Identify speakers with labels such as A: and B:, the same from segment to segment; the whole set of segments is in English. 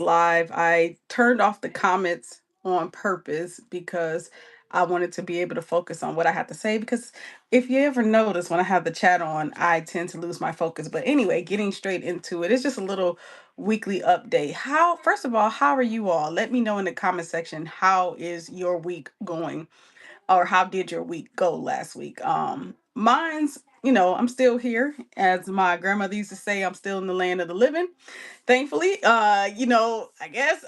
A: live. I turned off the comments on purpose because I wanted to be able to focus on what I had to say. Because if you ever notice when I have the chat on, I tend to lose my focus. But anyway, getting straight into it, it's just a little weekly update. First of all, how are you all? Let me know in the comment section, how is your week going? Or how did your week go last week? Mine's, I'm still here. As my grandmother used to say, I'm still in the land of the living, thankfully. I guess,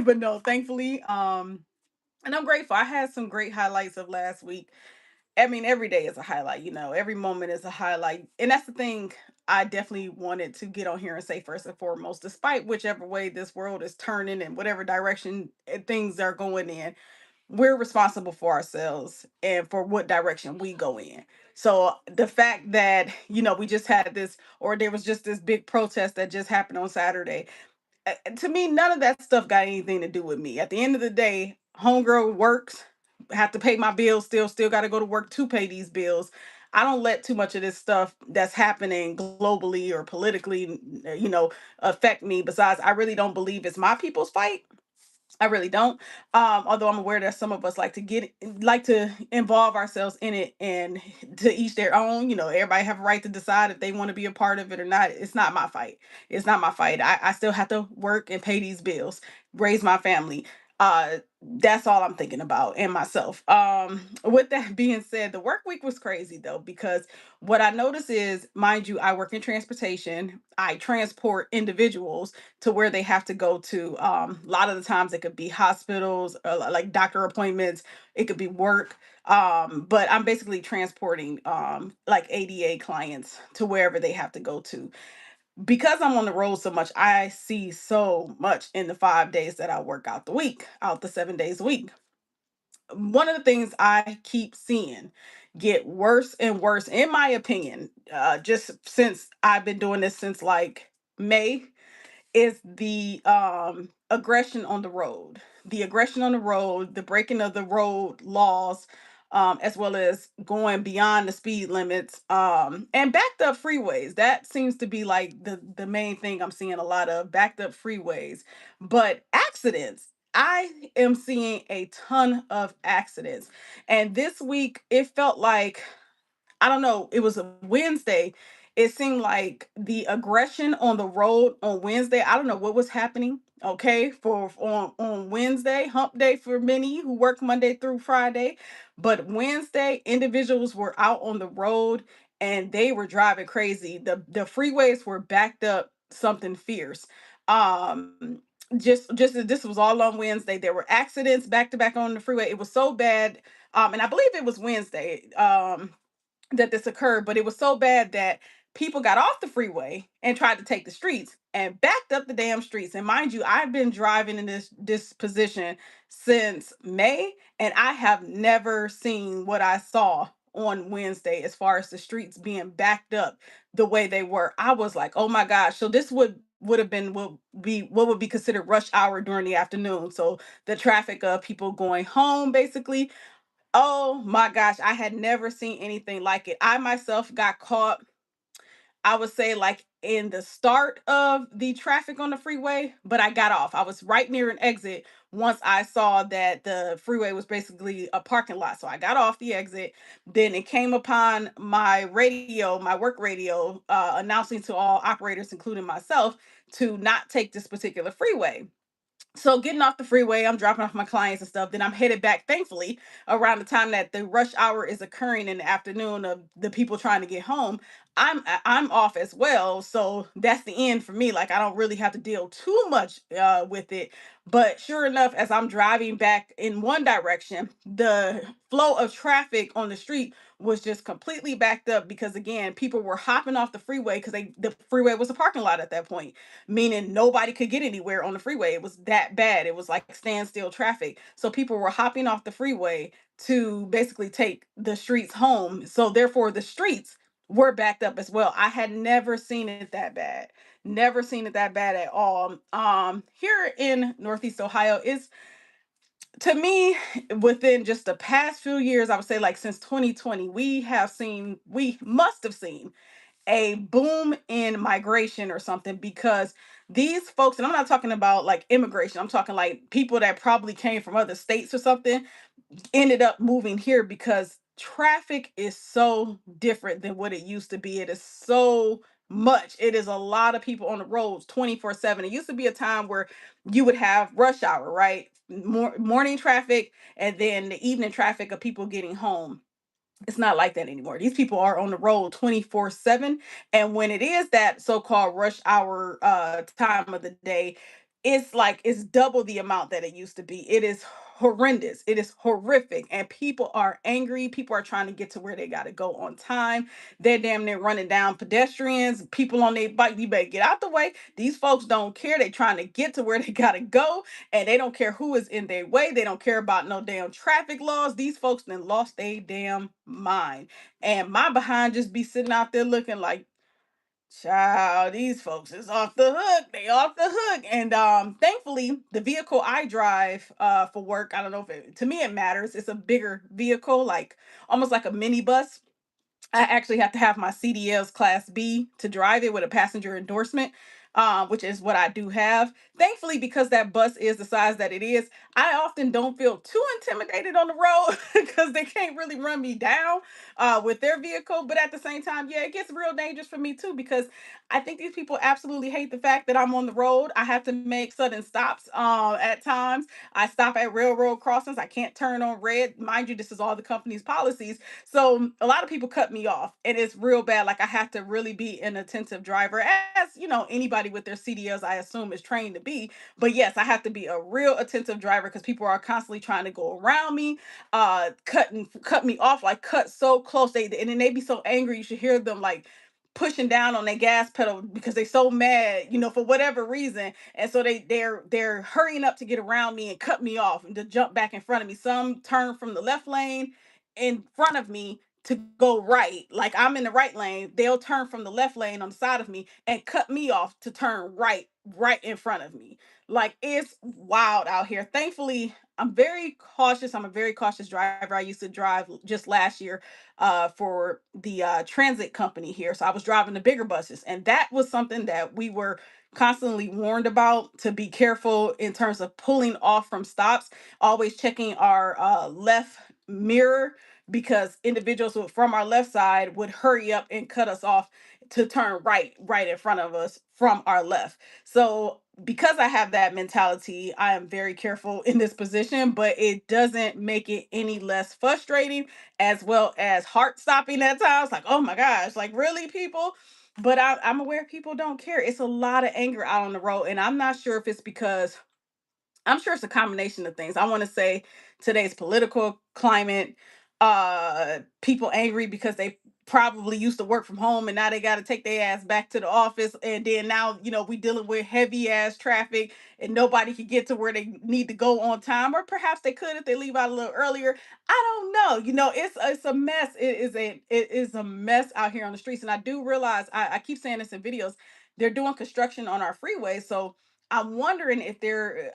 A: but no, thankfully. And I'm grateful. I had some great highlights of last week. I mean, every day is a highlight, every moment is a highlight. And that's the thing I definitely wanted to get on here and say first and foremost, despite whichever way this world is turning and whatever direction things are going in, we're responsible for ourselves and for what direction we go in. So the fact that, we just had this, or there was just this big protest that just happened on Saturday, to me, none of that stuff got anything to do with me. At the end of the day, homegirl works, have to pay my bills, still got to go to work to pay these bills. I don't let too much of this stuff that's happening globally or politically, affect me. Besides, I really don't believe it's my people's fight. I really don't. Although I'm aware that some of us like to involve ourselves in it, and to each their own. Everybody have a right to decide if they want to be a part of it or not. It's not my fight. It's not my fight. I still have to work and pay these bills, raise my family. That's all I'm thinking about, and myself. With that being said, the work week was crazy though, because what I notice is, mind you, I work in transportation. I transport individuals to where they have to go to. A lot of the times it could be hospitals, or like doctor appointments. It could be work. But I'm basically transporting like ADA clients to wherever they have to go to. Because I'm on the road so much, I see so much in the 5 days that I work out the week, out the 7 days a week. One of the things I keep seeing get worse and worse, in my opinion, just since I've been doing this since like May, is the aggression on the road. The aggression on the road, the breaking of the road laws, as well as going beyond the speed limits, and backed up freeways. That seems to be like the main thing I'm seeing a lot of, backed up freeways. But accidents, I am seeing a ton of accidents. And this week it felt like, I don't know, it was a Wednesday. It seemed like the aggression on the road on Wednesday, I don't know what was happening. Okay, for on Wednesday, hump day for many who work Monday through Friday, but Wednesday individuals were out on the road and they were driving crazy. The freeways were backed up something fierce. Um just this was all on Wednesday. There were accidents back to back on the freeway. It was so bad. And I believe it was Wednesday. That this occurred, but it was so bad that people got off the freeway and tried to take the streets and backed up the damn streets. And mind you, I've been driving in this position since May, and I have never seen what I saw on Wednesday as far as the streets being backed up the way they were. I was like, oh my gosh. So this would have been what would be considered rush hour during the afternoon. So the traffic of people going home basically. Oh my gosh, I had never seen anything like it. I myself got caught, I would say, like in the start of the traffic on the freeway, but I got off. I was right near an exit once I saw that the freeway was basically a parking lot. So I got off the exit. Then it came upon my radio, my work radio, announcing to all operators, including myself, to not take this particular freeway. So getting off the freeway, I'm dropping off my clients and stuff. Then I'm headed back, thankfully, around the time that the rush hour is occurring in the afternoon of the people trying to get home. I'm off as well. So that's the end for me. Like I don't really have to deal too much with it. But sure enough, as I'm driving back in one direction, the flow of traffic on the street was just completely backed up because again, people were hopping off the freeway because the freeway was a parking lot at that point, meaning nobody could get anywhere on the freeway. It was that bad. It was like standstill traffic. So people were hopping off the freeway to basically take the streets home. So therefore, the streets were backed up as well. I had never seen it that bad. Never seen it that bad at all. Here in Northeast Ohio is, to me, within just the past few years, I would say like since 2020, we must have seen a boom in migration or something, because these folks, and I'm not talking about like immigration, I'm talking like people that probably came from other states or something, ended up moving here because traffic is so different than what it used to be. It is so much. It is a lot of people on the roads 24/7. It used to be a time where you would have rush hour, right? Morning traffic and then the evening traffic of people getting home. It's not like that anymore. These people are on the road 24/7. And when it is that so-called rush hour time of the day, it's like it's double the amount that it used to be. It is horrendous. It is horrific. And people are angry. People are trying to get to where they gotta go on time. They're damn near running down pedestrians, people on their bike. You better get out the way. These folks don't care. They're trying to get to where they gotta go, and they don't care who is in their way. They don't care about no damn traffic laws. These folks then lost their damn mind. And my behind just be sitting out there looking like, child, these folks is off the hook. They off the hook. And thankfully, the vehicle I drive for work, I don't know if it, to me it matters. It's a bigger vehicle, like almost like a minibus. I actually have to have my CDL's Class B to drive it with a passenger endorsement, which is what I do have. Thankfully, because that bus is the size that it is, I often don't feel too intimidated on the road because they can't really run me down with their vehicle. But at the same time, yeah, it gets real dangerous for me too because I think these people absolutely hate the fact that I'm on the road. I have to make sudden stops at times. I stop at railroad crossings. I can't turn on red. Mind you, this is all the company's policies, so a lot of people cut me off, and it's real bad. Like I have to really be an attentive driver, as you know, anybody with their CDLs, I assume, is trained to be. But yes, I have to be a real attentive driver because people are constantly trying to go around me, cut me off, like cut so close. And then they be so angry. You should hear them like pushing down on their gas pedal because they're so mad, for whatever reason. And so they're hurrying up to get around me and cut me off and to jump back in front of me. Some turn from the left lane in front of me to go right. Like I'm in the right lane, they'll turn from the left lane on the side of me and cut me off to turn right in front of me. Like it's wild out here. Thankfully, I'm very cautious. I'm a very cautious driver. I used to drive just last year for the transit company here. So I was driving the bigger buses, and that was something that we were constantly warned about, to be careful in terms of pulling off from stops, always checking our left mirror, because individuals from our left side would hurry up and cut us off to turn right in front of us from our left. So because I have that mentality, I am very careful in this position, but it doesn't make it any less frustrating, as well as heart stopping at times. Like, oh my gosh, like really, people? But I'm aware people don't care. It's a lot of anger out on the road, and I'm not sure if it's because, I'm sure it's a combination of things. I want to say today's political climate, people angry because they probably used to work from home and now they got to take their ass back to the office. And then now, we dealing with heavy ass traffic and nobody can get to where they need to go on time, or perhaps they could if they leave out a little earlier. I don't know. It's a mess. It is a mess out here on the streets. And I do realize, I keep saying this in videos, they're doing construction on our freeway. So I'm wondering if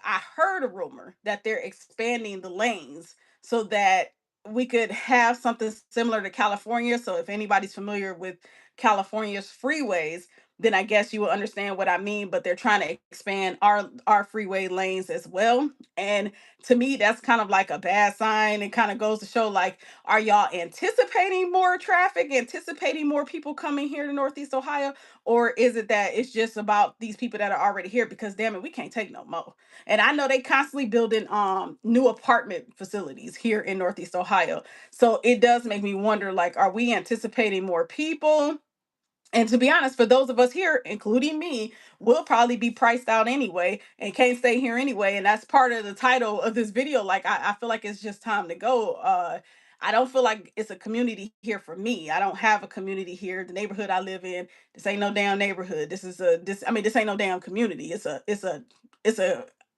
A: I heard a rumor that they're expanding the lanes so that we could have something similar to California. So if anybody's familiar with California's freeways, then I guess you will understand what I mean. But they're trying to expand our freeway lanes as well. And to me, that's kind of like a bad sign. It kind of goes to show, like, are y'all anticipating more traffic, anticipating more people coming here to Northeast Ohio? Or is it that it's just about these people that are already here? Because damn it, we can't take no more. And I know they constantly building new apartment facilities here in Northeast Ohio. So it does make me wonder, like, are we anticipating more people? And to be honest, for those of us here, including me, will probably be priced out anyway and can't stay here anyway. And that's part of the title of this video. Like, I feel like it's just time to go. I don't feel like it's a community here for me. I don't have a community here. The neighborhood I live in, this ain't no damn neighborhood. This ain't no damn community.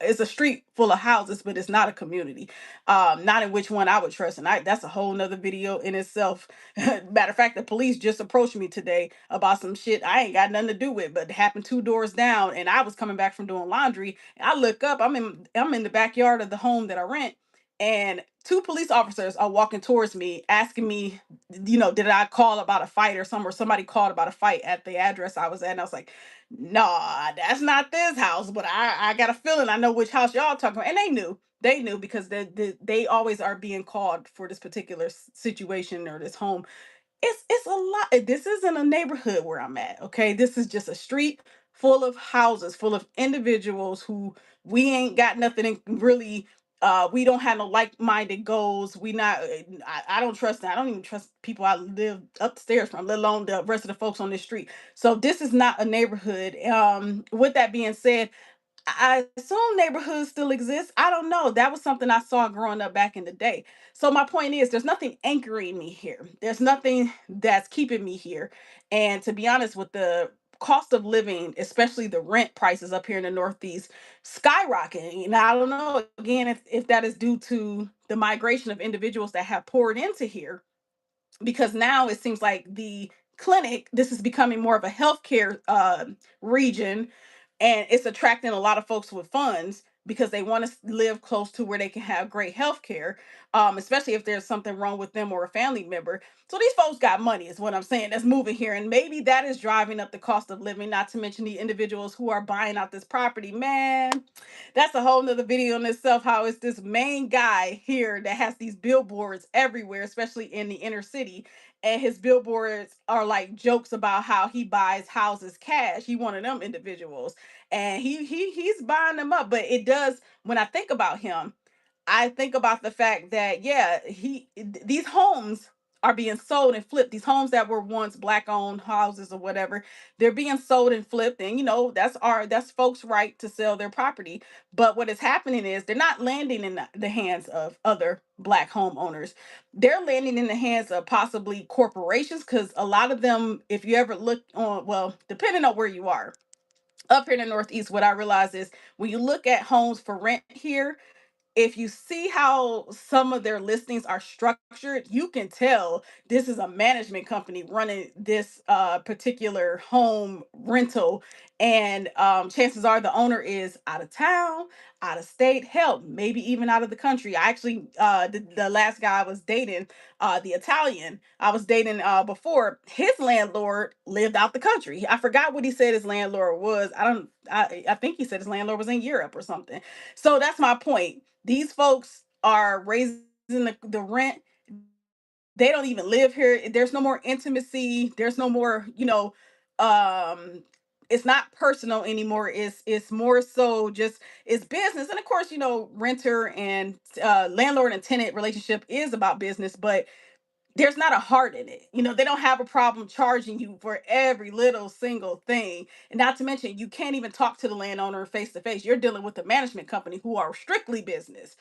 A: It's a street full of houses, but it's not a community. Not in which one I would trust. And that's a whole nother video in itself. Matter of fact, the police just approached me today about some shit I ain't got nothing to do with, but it happened two doors down. And I was coming back from doing laundry. And I look up, I'm in the backyard of the home that I rent. and two police officers are walking towards me asking me, you know, did I call about a fight or something, or somebody called about a fight at the address I was at. And I was like, nah, that's not this house, but I got a feeling I know which house y'all talking about. And they knew because they always are being called for this particular situation or this home. It's a lot. This isn't a neighborhood where I'm at, okay? This is just a street full of houses, full of individuals who we ain't got nothing in really. We don't have no like-minded goals. We not. I don't trust. I don't even trust people I live upstairs from, let alone the rest of the folks on this street. So this is not a neighborhood. With that being said, I assume neighborhoods still exist. I don't know. That was something I saw growing up back in the day. So my point is there's nothing anchoring me here. There's nothing that's keeping me here. And to be honest, with the cost of living, especially the rent prices up here in the Northeast, skyrocketing. And I don't know again if that is due to the migration of individuals that have poured into here, because now it seems like the clinic, this is becoming more of a healthcare region, and it's attracting a lot of folks with funds because they want to live close to where they can have great health care, especially if there's something wrong with them or a family member. So these folks got money, is what I'm saying, that's moving here. And maybe that is driving up the cost of living, not to mention the individuals who are buying out this property. Man, that's a whole nother video in itself, how it's this main guy here that has these billboards everywhere, especially in the inner city. And his billboards are like jokes about how he buys houses cash. He one of them individuals, and he's buying them up. But it does, when I think about him, I think about the fact that, yeah, these homes are being sold and flipped. These homes that were once black owned houses or whatever, they're being sold and flipped. And that's folks' right to sell their property. But what is happening is they're not landing in the hands of other black homeowners. They're landing in the hands of possibly corporations, because a lot of them, if you ever look on, well, depending on where you are, up here in the Northeast, what I realize is when you look at homes for rent here, if you see how some of their listings are structured, you can tell this is a management company running this particular home rental. And chances are the owner is out of town, out of state, hell, maybe even out of the country. I actually, the last guy I was dating, the Italian I was dating before, his landlord lived out the country. I forgot what he said his landlord was. I think he said his landlord was in Europe or something. So that's my point. These folks are raising the rent. They don't even live here. There's no more intimacy. There's no more, um, it's not personal anymore. It's more so just it's business. And of course, renter and landlord and tenant relationship is about business, but there's not a heart in it. They don't have a problem charging you for every little single thing. And not to mention, you can't even talk to the landowner face to face. You're dealing with the management company who are strictly business.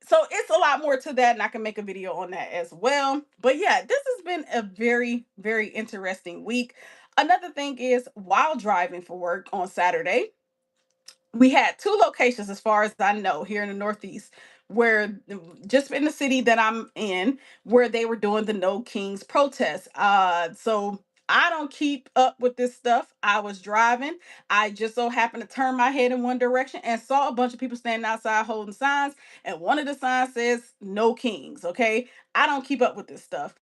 A: So it's a lot more to that, and I can make a video on that as well. But yeah, this has been a very, very interesting week. Another thing is, while driving for work on Saturday, we had two locations, as far as I know, here in the Northeast, where just in the city that I'm in, where they were doing the No Kings protest. So I don't keep up with this stuff. I was driving. I just so happened to turn my head in one direction and saw a bunch of people standing outside holding signs. And one of the signs says No Kings. Okay. I don't keep up with this stuff.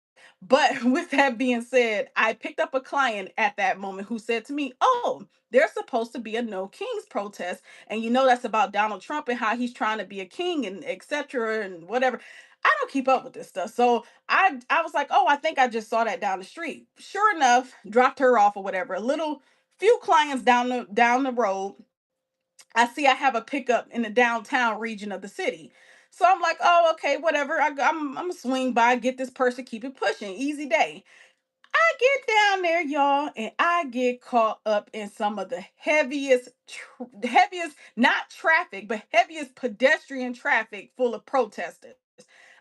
A: But with that being said, I picked up a client at that moment who said to me, "Oh, there's supposed to be a No Kings protest, and that's about Donald Trump and how he's trying to be a king and etc. and whatever." I don't keep up with this stuff. So I was like, "Oh, I think I just saw that down the street." Sure enough, dropped her off or whatever. A little few clients down the road, I see I have a pickup in the downtown region of the city. So I'm like, "Oh, okay, whatever. I'm gonna swing by, get this person, keep it pushing, easy day." I get down there, y'all, and I get caught up in some of the heaviest, not traffic, but heaviest pedestrian traffic full of protesters.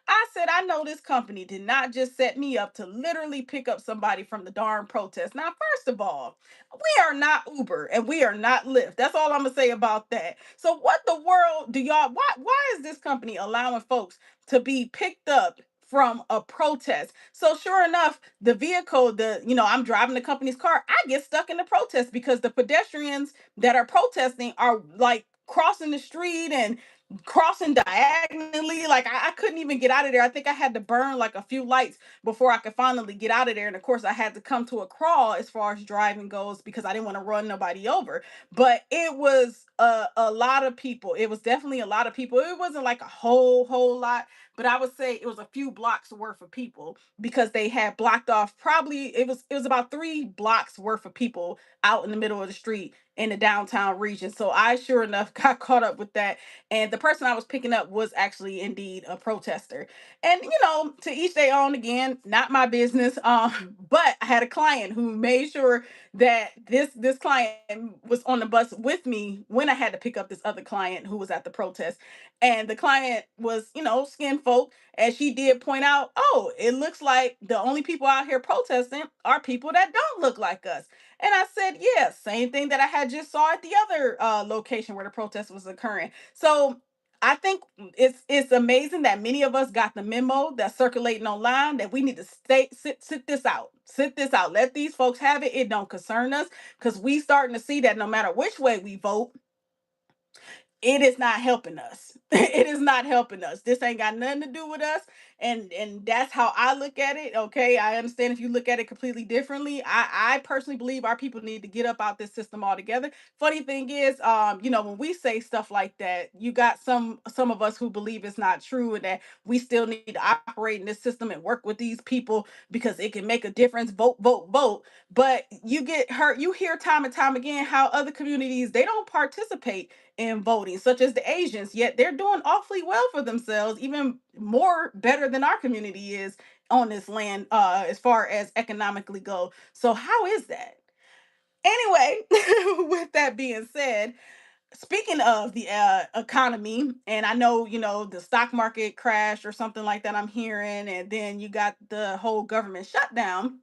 A: I said, I know this company did not just set me up to literally pick up somebody from the darn protest. Now, first of all, we are not Uber and we are not Lyft. That's all I'm gonna say about that. So, what the world do y'all? Why is this company allowing folks to be picked up from a protest? So, sure enough, the vehicle, I'm driving the company's car. I get stuck in the protest because the pedestrians that are protesting are like crossing the street and crossing diagonally. Like I couldn't even get out of there. I think I had to burn like a few lights before I could finally get out of there. And of course, I had to come to a crawl as far as driving goes because I didn't want to run nobody over. But it was a lot of people. It was definitely a lot of people. It wasn't like a whole lot, but I would say it was a few blocks worth of people because they had blocked off. Probably it was about 3 blocks worth of people out in the middle of the street in the downtown region. So I sure enough got caught up with that, and the person I was picking up was actually indeed a protester. And to each their own, again, not my business. But I had a client who made sure that this client was on the bus with me when I had to pick up this other client who was at the protest. And the client was, skin folk, and she did point out, oh, it looks like the only people out here protesting are people that don't look like us. And I said, yeah, same thing that I had just saw at the other location where the protest was occurring. So I think it's amazing that many of us got the memo that's circulating online that we need to sit this out. Sit this out. Let these folks have it. It don't concern us because we starting to see that no matter which way we vote, it is not helping us. It is not helping us. This ain't got nothing to do with us. And that's how I look at it. Okay. I understand if you look at it completely differently. I personally believe our people need to get up out this system altogether. Funny thing is, when we say stuff like that, you got some of us who believe it's not true and that we still need to operate in this system and work with these people because it can make a difference. Vote, vote, vote. But you get hurt. You hear time and time again how other communities, they don't participate in voting, such as the Asians, yet they're doing awfully well for themselves, even more better than our community is on this land, as far as economically go. So how is that? Anyway, with that being said, speaking of the economy, and I know, the stock market crash or something like that I'm hearing, and then you got the whole government shutdown.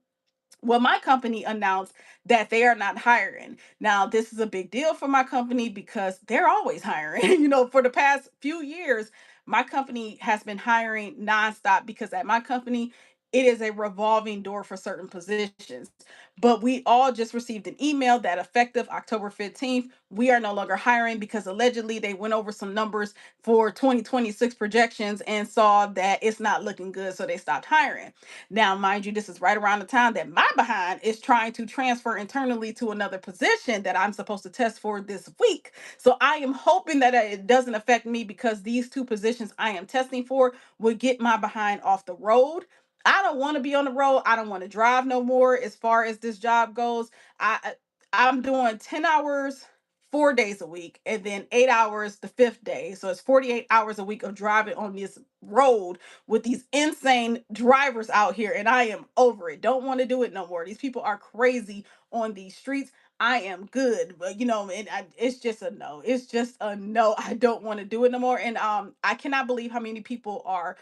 A: Well, my company announced that they are not hiring. Now, this is a big deal for my company because they're always hiring. For the past few years, my company has been hiring nonstop because at my company, it is a revolving door for certain positions. But we all just received an email that effective October 15th, we are no longer hiring because allegedly they went over some numbers for 2026 projections and saw that it's not looking good. So they stopped hiring. Now, mind you, this is right around the time that my behind is trying to transfer internally to another position that I'm supposed to test for this week. So I am hoping that it doesn't affect me because these two positions I am testing for would get my behind off the road. I don't want to be on the road. I don't want to drive no more as far as this job goes. I I'm doing 10 hours 4 days a week and then 8 hours the fifth day. So it's 48 hours a week of driving on this road with these insane drivers out here, and I am over it. Don't want to do it no more. These people are crazy on these streets. I am good, but it's just a no. It's just a no. I don't want to do it no more. And I cannot believe how many people are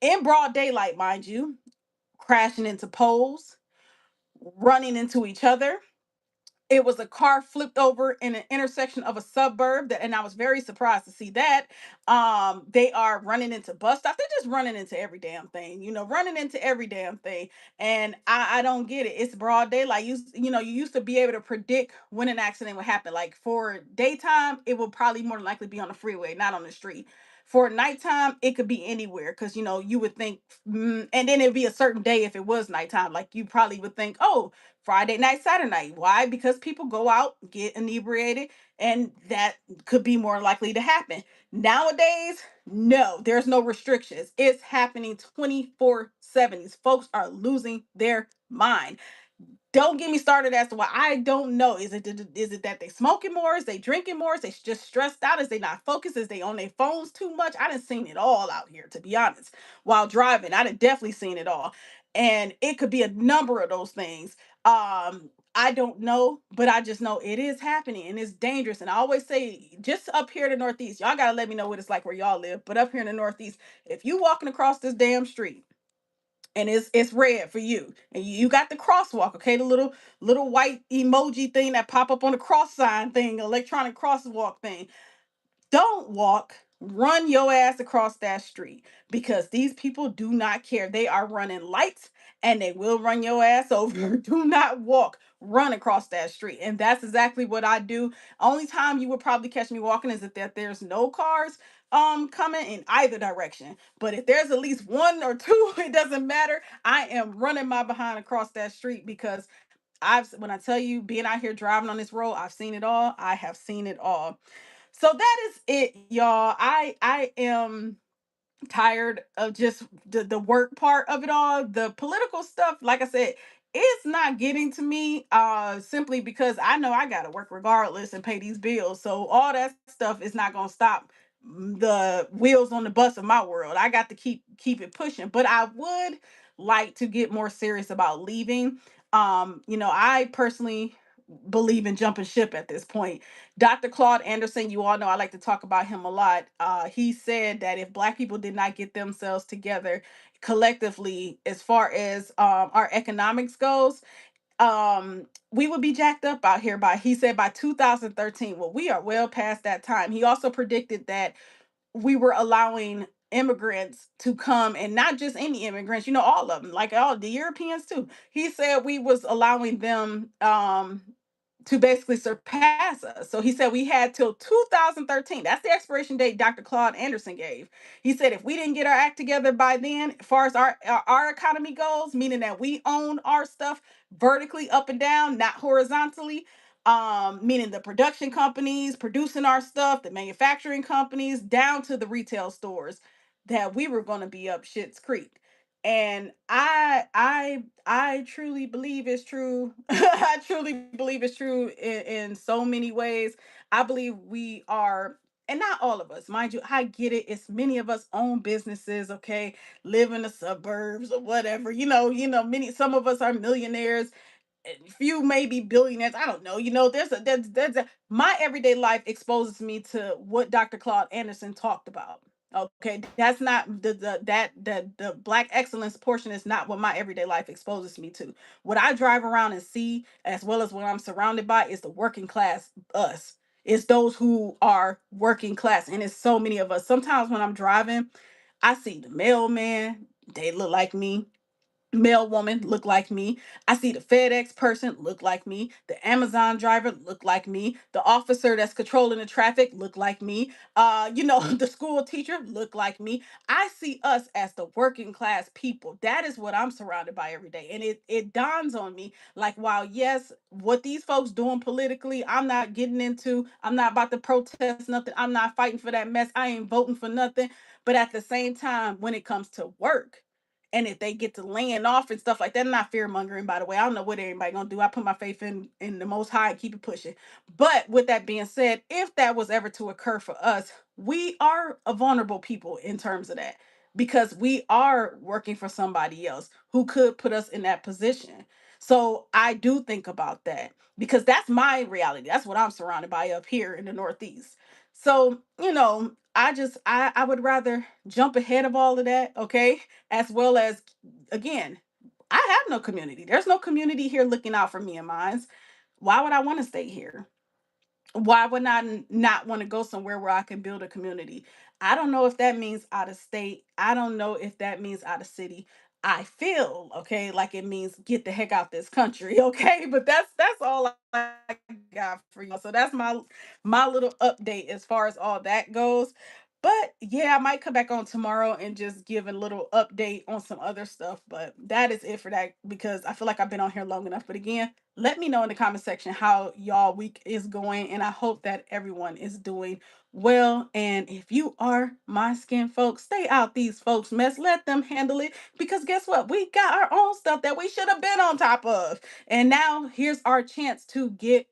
A: in broad daylight, mind you, crashing into poles, running into each other. It was a car flipped over in an intersection of a suburb and I was very surprised to see that. They are running into bus stops. They're just running into every damn thing, running into every damn thing. And I don't get it. It's broad daylight. You used to be able to predict when an accident would happen. Like for daytime, it will probably more than likely be on the freeway, not on the street. For nighttime, it could be anywhere because you would think, and then it'd be a certain day if it was nighttime. Like you probably would think, oh, Friday night, Saturday night. Why? Because people go out, get inebriated, and that could be more likely to happen. Nowadays, no, there's no restrictions. It's happening 24/7. These folks are losing their mind. Don't get me started as to why. I don't know. Is it that they smoking more? Is they drinking more? Is they just stressed out? Is they not focused? Is they on their phones too much? I done seen it all out here, to be honest. While driving, I done definitely seen it all, and it could be a number of those things. I don't know, but I just know it is happening and it's dangerous. And I always say, just up here in the Northeast, y'all gotta let me know what it's like where y'all live. But up here in the Northeast, if you walking across this damn street and it's red for you and you got the crosswalk, okay, the little white emoji thing that pop up on the cross sign thing, electronic crosswalk thing, don't walk, run your ass across that street because these people do not care. They are running lights and they will run your ass over. Do not walk, run across that street. And that's exactly what I do. Only time you would probably catch me walking is if there's no cars coming in either direction. But if there's at least one or two, it doesn't matter. I am running my behind across that street because when I tell you being out here driving on this road, I've seen it all. I have seen it all. So that is it, y'all. I am tired of just the work part of it all. The political stuff, like I said, it's not getting to me simply because I know I gotta work regardless and pay these bills. So all that stuff is not gonna stop the wheels on the bus of my world. I got to keep it pushing. But I would like to get more serious about leaving. I personally believe in jumping ship at this point. Dr. Claude Anderson, you all know I like to talk about him a lot. He said that if Black people did not get themselves together collectively, as far as our economics goes, we would be jacked up out here by, he said, by 2013. Well, we are well past that time. He also predicted that we were allowing immigrants to come, and not just any immigrants, all of them, like all the Europeans too. He said we was allowing them to basically surpass us. So he said we had till 2013. That's the expiration date Dr. Claude Anderson gave. He said if we didn't get our act together by then, as far as our economy goes, meaning that we own our stuff vertically up and down, not horizontally, meaning the production companies producing our stuff, the manufacturing companies, down to the retail stores, that we were going to be up shit's creek. And I truly believe it's true. I truly believe it's true in so many ways. I believe we are, and not all of us, mind you, I get it. It's many of us own businesses, okay, live in the suburbs or whatever. Many, some of us are millionaires, few maybe billionaires. I don't know. My everyday life exposes me to what Dr. Claude Anderson talked about. Okay, that's not the Black excellence portion is not what my everyday life exposes me to. What I drive around and see, as well as what I'm surrounded by, is the working class, us. It's those who are working class, and it's so many of us. Sometimes when I'm driving, I see the mailman. They look like me. Male woman look like me. I see the FedEx person look like me. The Amazon driver look like me. The officer that's controlling the traffic look like me. The school teacher look like me. I see us as the working class people. That is what I'm surrounded by every day. And it dawns on me like, wow, yes, what these folks doing politically, I'm not getting into. I'm not about to protest nothing. I'm not fighting for that mess. I ain't voting for nothing. But at the same time, when it comes to work, and if they get to laying off and stuff like that, I'm not fear mongering, by the way. I don't know what anybody gonna do. I put my faith in the Most High and keep it pushing. But with that being said, if that was ever to occur for us, we are a vulnerable people in terms of that, because we are working for somebody else who could put us in that position. So I do think about that because that's my reality. That's what I'm surrounded by up here in the Northeast. So I would rather jump ahead of all of that, okay? As well as, again, I have no community. There's no community here looking out for me and mine. Why would I want to stay here? Why would I not want to go somewhere where I can build a community? I don't know if that means out of state. I don't know if that means out of city. I feel okay, like it means get the heck out this country, okay? But that's all I got for you. So that's my little update as far as all that goes. But yeah, I might come back on tomorrow and just give a little update on some other stuff. But that is it for that because I feel like I've been on here long enough. But again, let me know in the comment section how y'all week is going, and I hope that everyone is doing well. And if you are my skin folks, stay out these folks' mess. Let them handle it because guess what? We got our own stuff that we should have been on top of. And now here's our chance to get